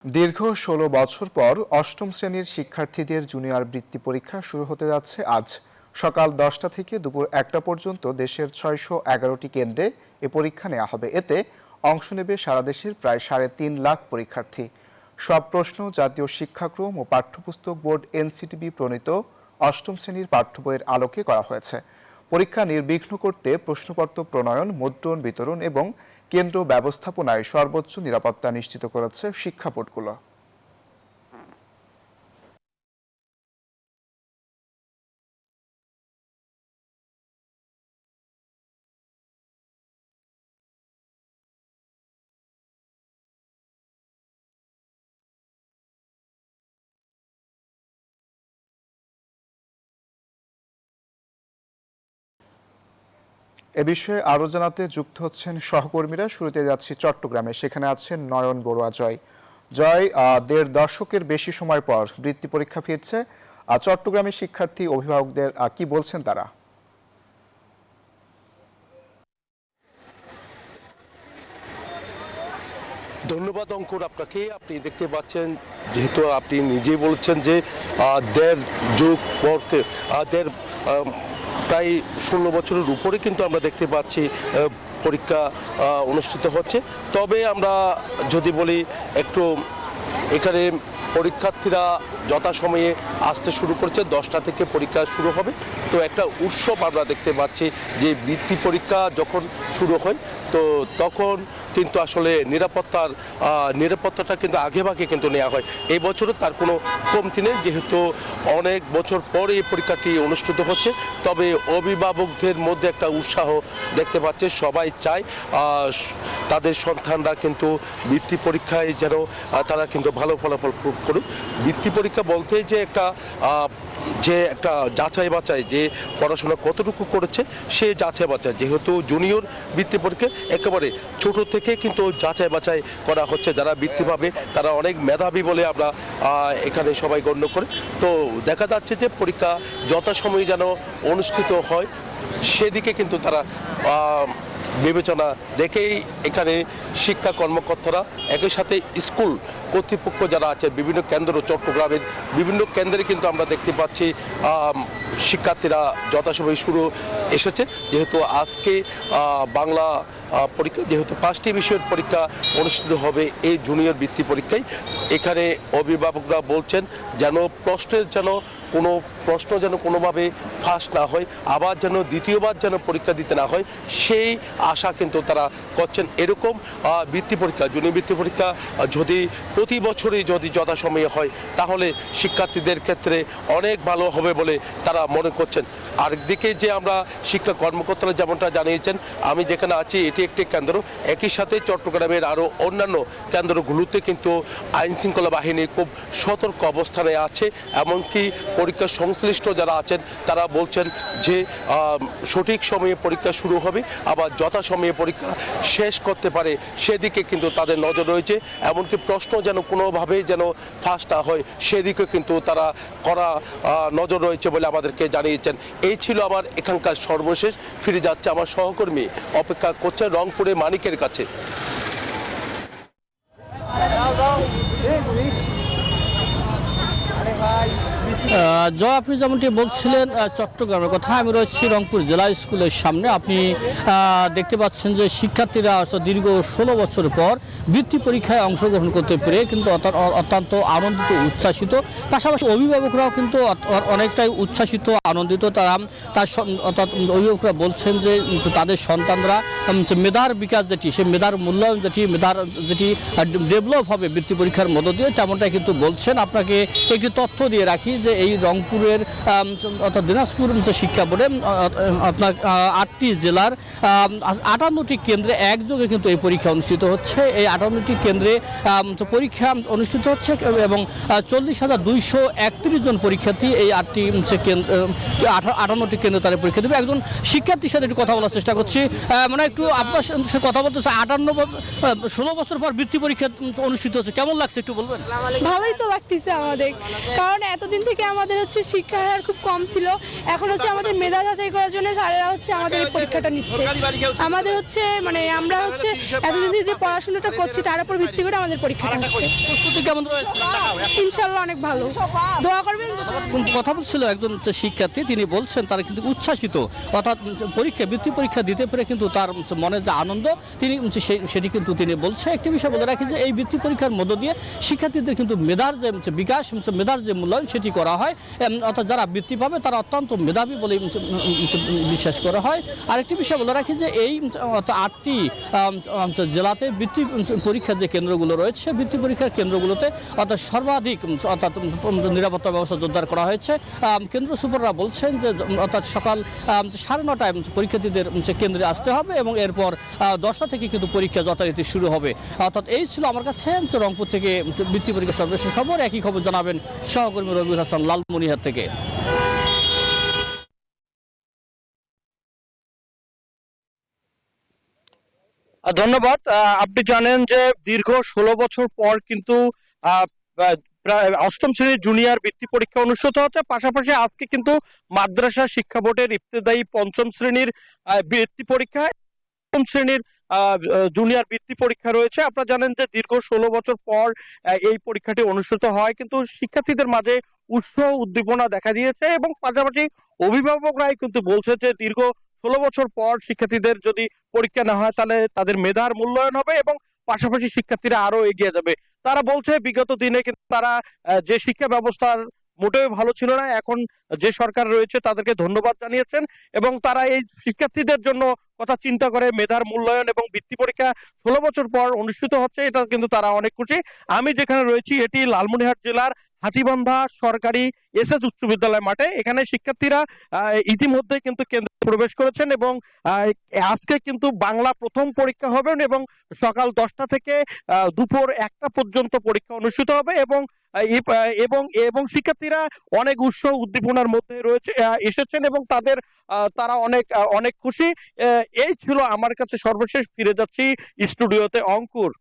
দীর্ঘ ১৬ বছর পর অষ্টম শ্রেণীর শিক্ষার্থীদের জুনিয়র বৃত্তি পরীক্ষা শুরু হতে যাচ্ছে আজ। সকাল ১০টা থেকে দুপুর ১টা পর্যন্ত দেশের ৬১১টি কেন্দ্রে এ পরীক্ষা নেওয়া হবে। এতে অংশ নেবে সারা দেশের প্রায় ৩.৫ লাখ পরীক্ষার্থী। সব প্রশ্ন জাতীয় শিক্ষাক্রম ও পাঠ্যপুস্তক বোর্ড এনসিটিবি প্রণীত অষ্টম শ্রেণীর পাঠ্য বইয়ের আলোকে করা হয়েছে। পরীক্ষা নির্বিঘ্ন করতে প্রশ্নপত্র প্রণয়ন, মুদ্রণ, বিতরণ এবং কেন্দ্র ব্যবস্থাপনায় সর্বোচ্চ নিরাপত্তা নিশ্চিত করেছে শিক্ষা বোর্ডগুলো। এ বিষয়ে আরো জানাতে যুক্ত হচ্ছেন সহকর্মীরা। শুরুতে যাচ্ছি চট্টগ্রামে, সেখানে আছেন নয়ন বড়ুয়া। জয়, ১.৫ দশকের বেশি সময় পর বৃত্তি পরীক্ষা ফিরছে। চট্টগ্রামের শিক্ষার্থী অভিভাবকদের কি বলছেন তারা? ধন্যবাদ অঙ্কুর আপনাকে। আপনি দেখতে পাচ্ছেন, যেহেতু আপনি নিজেই বলছেন যে দেড় যুগ পর প্রায় ১৬ বছরের উপরে কিন্তু আমরা দেখতে পাচ্ছি পরীক্ষা অনুষ্ঠিত হচ্ছে। তবে আমরা যদি বলি একটু, এখানে পরীক্ষার্থীরা যথাসময়ে আসতে শুরু করছে। ১০টা থেকে পরীক্ষা শুরু হবে। তো একটা উৎসব আমরা দেখতে পাচ্ছি যে বৃত্তি পরীক্ষা যখন শুরু হয় তো তখন কিন্তু আসলে নিরাপত্তাটা কিন্তু আগেভাগে কিন্তু নেওয়া হয়। এই বছরও তার কোনো কমতি নেই, যেহেতু অনেক বছর পরে এই পরীক্ষাটি অনুষ্ঠিত হচ্ছে। তবে অভিভাবকদের মধ্যে একটা উৎসাহ দেখতে পাচ্ছে। সবাই চায় তাদের সন্তানরা কিন্তু বৃত্তি পরীক্ষায় যেন তারা কিন্তু ভালো ফলাফল করুক। বৃত্তি পরীক্ষা বলতে যে একটা যাচাই বাছাই, যে পড়াশোনা কতটুকু করেছে সে যাচাই বাছাই। যেহেতু জুনিয়র বৃত্তি পরীক্ষা একেবারে ছোট থেকে কিন্তু যাচাই বাছাই করা হচ্ছে। যারা বৃত্তি পাবে তারা অনেক মেধাবী বলে আমরা এখানে সবাই গণ্য করি। তো দেখা যাচ্ছে যে পরীক্ষা যথাসময়ে যেন অনুষ্ঠিত হয় সেদিকে কিন্তু তারা বিবেচনা রেখেই এখানে শিক্ষা কর্মকর্তারা, একই সাথে স্কুল কর্তৃপক্ষ যারা আছে, বিভিন্ন কেন্দ্র, চট্টগ্রামের বিভিন্ন কেন্দ্রে কিন্তু আমরা দেখতে পাচ্ছি শিক্ষার্থীরা যথাসময়ে শুরু এসেছে। যেহেতু আজকে বাংলা পরীক্ষা, যেহেতু 5টি বিষয়ের পরীক্ষা অনুষ্ঠিত হবে এই জুনিয়র বৃত্তি পরীক্ষায়, এখানে অভিভাবকরা বলছেন যেন কোনো প্রশ্ন যেন কোনোভাবে ফাঁস না হয়, আবার যেন দ্বিতীয়বার যেন পরীক্ষা দিতে না হয়, সেই আশা কিন্তু তারা করছেন। এরকম বৃত্তি পরীক্ষা, জুনিয়র বৃত্তি পরীক্ষা যদি প্রতি বছরই যদি যথাসময়ে হয় তাহলে শিক্ষার্থীদের ক্ষেত্রে অনেক ভালো হবে বলে তারা মনে করছেন। আরেকদিকে যে আমরা শিক্ষা কর্মকর্তারা যেমনটা জানিয়েছেন, আমি যেখানে আছি এটি একটি কেন্দ্র, একই সাথে চট্টগ্রামের আরও অন্যান্য কেন্দ্রগুলোতে কিন্তু আইন শৃঙ্খলা বাহিনী খুব সতর্ক অবস্থানে আছে। এমনকি পরীক্ষা সংশ্লিষ্ট যারা আছেন তারা বলছেন যে সঠিক সময়ে পরীক্ষা শুরু হবে, আবার যথাসময়ে পরীক্ষা শেষ করতে পারে সেদিকে কিন্তু তাদের নজর রয়েছে। এমনকি প্রশ্ন যেন কোনোভাবেই যেন ফাঁস না হয় সেদিকে কিন্তু তারা কড়া নজর রয়েছে বলে আমাদেরকে জানিয়েছেন। এই ছিল আমার এখানকার সর্বশেষ। ফিরে যাচ্ছে আমার সহকর্মী, অপেক্ষা করছে রংপুরে মানিকের কাছে। আপনি যেমনটি বলছিলেন চট্টগ্রামের কথা, আমি রয়েছি রংপুর জেলা স্কুলের সামনে। আপনি দেখতে পাচ্ছেন যে শিক্ষার্থীরা দীর্ঘ 16 বছর পর বৃত্তি পরীক্ষায় অংশগ্রহণ করতে পেরে কিন্তু অত্যন্ত আনন্দিত, উচ্ছ্বাসিত। পাশাপাশি অভিভাবকরাও কিন্তু অনেকটাই উচ্ছ্বাসিত, আনন্দিত। অর্থাৎ অভিভাবকরা বলছেন যে তাদের সন্তানরা মেধার বিকাশ যেটি, সে মেধার মূল্যায়ন যেটি ডেভেলপ হবে বৃত্তি পরীক্ষার মধ্য দিয়ে, তেমনটাই কিন্তু বলছেন। আপনাকে একটি তথ্য দিয়ে রাখি যে এই রংপুরের অর্থাৎ দিনাজপুর শিক্ষা বোর্ডে আপনার 8টি জেলার 58টি কেন্দ্রে একযোগে কিন্তু এই পরীক্ষা অনুষ্ঠিত হচ্ছে। এই 58টি কেন্দ্রে পরীক্ষা অনুষ্ঠিত হচ্ছে এবং 40,231 জন পরীক্ষার্থী এই 58টি কেন্দ্রে তারা পরীক্ষা দেবে। একজন শিক্ষার্থীর সাথে একটু কথা বলার চেষ্টা করছি। মানে একটু আপনার সাথে কথা বলতে চাই, 16 বছর পর বৃত্তি পরীক্ষা অনুষ্ঠিত হচ্ছে, কেমন লাগছে একটু বলবেন? ভালোই তো লাগতেছে আমাদের, কারণ এতদিন তো থেকে আমাদের হচ্ছে শিক্ষার হার খুব কম ছিল, এখন হচ্ছে আমাদের মেধা যাচাই করার জন্য স্যারেরা হচ্ছে আমাদের এই পরীক্ষাটা নিচ্ছে। আমাদের হচ্ছে মানে আমরা হচ্ছে এতদিন থেকে যে পড়াশোনাটা করছি তার উপর ভিত্তি করে আমাদের পরীক্ষাটা হচ্ছে। প্রস্তুতি কেমন রয়েছে? ইনশাল্লাহ অনেক ভালো, দোয়া করবেন। কথা বলছিল একজন শিক্ষার্থী, তিনি বলছেন তারা কিন্তু উচ্ছ্বাসিত, অর্থাৎ বৃত্তি পরীক্ষা দিতে পেরে কিন্তু তার মনে যে আনন্দ তিনি সেটি কিন্তু তিনি বলছে। একটি বিষয় বলে রাখি যে এই বৃত্তি পরীক্ষার মধ্য দিয়ে শিক্ষার্থীদের কিন্তু মেধার যে বিকাশ, মেধার যে মূল্যায়ন সেটি করা হয়, অর্থাৎ যারা বৃত্তি পাবে তারা অত্যন্ত মেধাবী বলে বিশ্বাস করা হয়। আরেকটি বিষয় বলে রাখি যে এই 8টি জেলাতে বৃত্তি পরীক্ষার যে কেন্দ্রগুলো রয়েছে, বৃত্তি পরীক্ষার কেন্দ্রগুলোতে অর্থাৎ সর্বাধিক অর্থাৎ নিরাপত্তা ব্যবস্থা জোরদার করা হয়েছে। কেন্দ্র সুপাররা বলছেন যে অর্থাৎ সকাল 9:30টায় পরীক্ষার্থীদের কেন্দ্রে আসতে হবে এবং এরপর 10টা থেকে কিন্তু পরীক্ষা যথারীতি শুরু হবে। অর্থাৎ এই ছিল আমার কাছে রংপুর থেকে বৃত্তি পরীক্ষার সর্বশেষ খবর। একই খবর জানাবেন সহকর্মী রবিউল হাসান লালমনিরহাট থেকে। ধন্যবাদ। আপনি জানেন যে দীর্ঘ 16 বছর পর কিন্তু প্রায় 8ম শ্রেণীর জুনিয়র বৃত্তি পরীক্ষা অনুষ্ঠিত হচ্ছে। পাশাপাশি আজকে কিন্তু মাদ্রাসা শিক্ষা বোর্ডের ইবতেদায়ী 5ম শ্রেণীর বৃত্তি পরীক্ষা, 8ম শ্রেণীর জুনিয়র বৃত্তি পরীক্ষা রয়েছে। আপনারা জানেন যে দীর্ঘ 16 বছর পর এই পরীক্ষাটি অনুষ্ঠিত হয়, কিন্তু শিক্ষার্থীদের মাঝে উৎসাহ উদ্দীপনা দেখা দিয়েছে এবং পাশাপাশি অভিভাবকরাই কিন্তু বলছে যে দীর্ঘ 16 বছর পর শিক্ষার্থীদের যদি পরীক্ষা না হয় তাহলে তাদের মেধার মূল্যায়ন হবে এবং পাশাপাশি শিক্ষার্থীরা আরো এগিয়ে যাবে। তারা বলছে বিগত দিনে কিন্তু তারা যে শিক্ষা ব্যবস্থার মোটেও ভালো ছিল না, এখন যে সরকার রয়েছে তাদেরকে ধন্যবাদ জানিয়েছেন এবং তারা এই শিক্ষার্থীদের জন্য কথা চিন্তা করে মেধার মূল্যায়ন এবং বৃত্তি পরীক্ষা 16 বছর পর অনুষ্ঠিত হচ্ছে, এটা কিন্তু তারা অনেক খুশি। আমি যেখানে রয়েছি এটি লালমনিরহাট জেলার হাতীবান্ধা সরকারি এসএস উচ্চ বিদ্যালয় মাঠে। এখানে শিক্ষার্থীরা ইতিমধ্যে কিন্তু কেন্দ্রে প্রবেশ করেছেন এবং আজকে কিন্তু বাংলা প্রথম পরীক্ষা হবে এবং সকাল 10টা থেকে দুপুর 1টা পর্যন্ত পরীক্ষা অনুষ্ঠিত হবে এবং এবং শিক্ষার্থীরা অনেক উৎসাহ উদ্দীপনার মধ্যে রয়েছে এসেছেন এবং তারা অনেক খুশি। এই ছিল আমার কাছে সর্বশেষ। ফিরে যাচ্ছি স্টুডিওতে। অঙ্কুর।